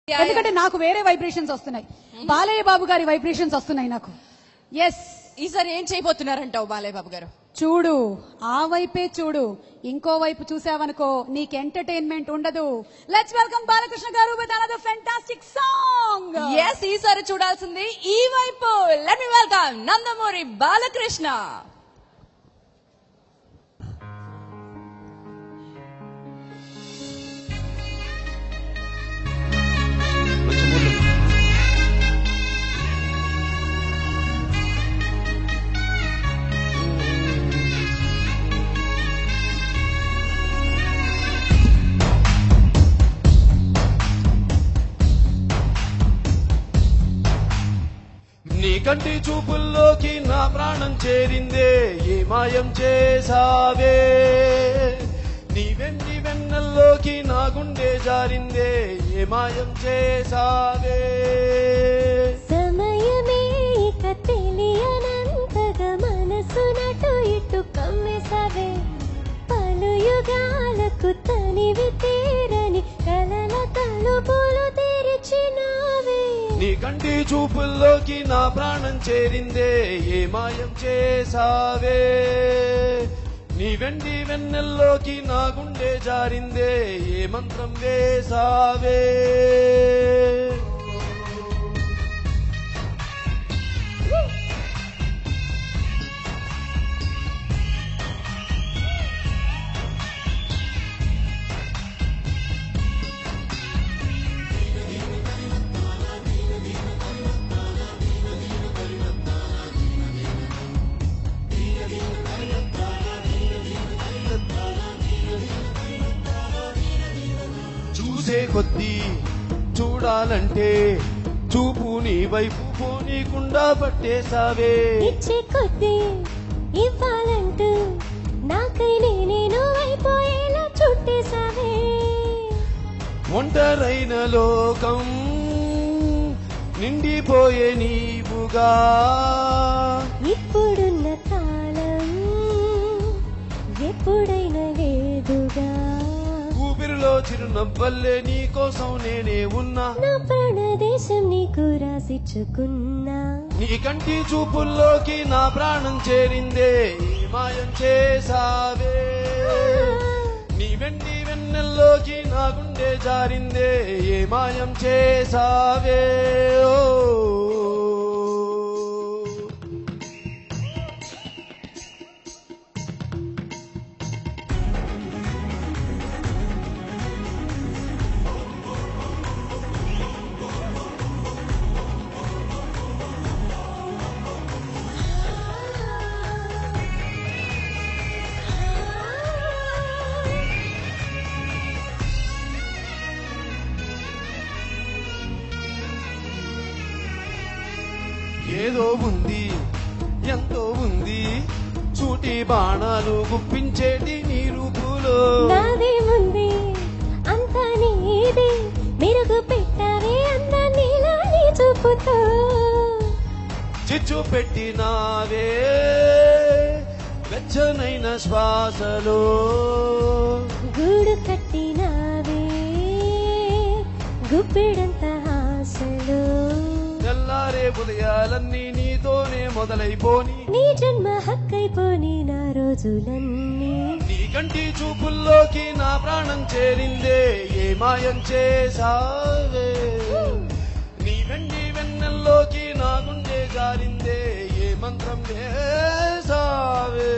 ఎందుకంటే నాకు వేరే వైబ్రేషన్స్ వస్తున్నాయి, బాలయ్య బాబు గారి వైబ్రేషన్స్ వస్తున్నాయి నాకు. ఎస్, ఈసారి ఏం చేయబోతున్నారంటావు బాలయ్య బాబు గారు? చూడు, ఆ వైపే చూడు, ఇంకో వైపు చూసావనుకో నీకు ఎంటర్టైన్మెంట్ ఉండదు. Let's welcome Balakrishna garu with another fantastic song. Yes, ఈసారి చూడాల్సింది ఈ వైపు. Let me welcome Nandamuri Balakrishna. నీ కంటి చూపుల్లోకి నా ప్రాణం చేరిందే, ఏ మాయం చేసావే. నీ వెండి వెన్నెల్లోకి నా గుండె జారిందే, ఏ మాయం చేసావే. సమయమే ఇక తెలియనంతగా మనసునటు ఇటు కమ్మేసావే. పలు యుగాలకు తనివి తీరని కలల తలుపులు తెరిచినావే. నీ కంటి చూపుల్లోకి నా ప్రాణం చేరిందే, ఏ మాయం చేసావే. నీ వెండి వెన్నెల్లోకి నా గుండె జారిందే, ఏ మంత్రం వేసావే. చూసే కొద్దీ చూడాలంటే చూపు నీ వైపు పోనీకుండా పట్టేసావే. ఇచ్చే కొద్దీ ఇవ్వాలంటూ నాకై నేను అయిపోయేలా చుట్టేసావే. ఒంటరైన లోకం నిండిపోయే నీవుగా. ఇప్పుడున్న కాలం ఎప్పుడైనా లేదుగా. ఊపిరిలో చిరునవ్వల్లే నీ కోసం నేనే ఉన్నా. నా ప్రాణదేశం నీకు రాసిచ్చుకున్నా. నీ కంటి చూపుల్లోకి నా ప్రాణం చేరిందే, ఏ మాయం చేసావే. నీ వెండి వెన్నెల్లోకి నా గుండె జారిందే, ఏ మాయం చేసావే. ఓ ఏదో ఉంది, ఎంతో ఉంది, సూటి బాణాలు గుప్పించేటి నీ రూపులో. నాదేముంది అంతా నీది, మెరుగు పెట్టావే అందాన్ని నీ చూపుతో. చిచ్చు పెట్టినావే వెచ్చనైన శ్వాసలో. గూడు కట్టినావే గుప్పిడంత ఆశలో. తెల్లారే ఉదయాలన్నీ నీతోనే మొదలైపోని, నీ జన్మ హక్కైపోని నా రోజులన్నీ. నీ కంటి చూపుల్లోకి నా ప్రాణం చేరిందే, ఏ మాయం చేసావే. నీ వెండి వెన్నెల్లోకి నా గుండె జారిందే, ఏ మంత్రం వేసావే.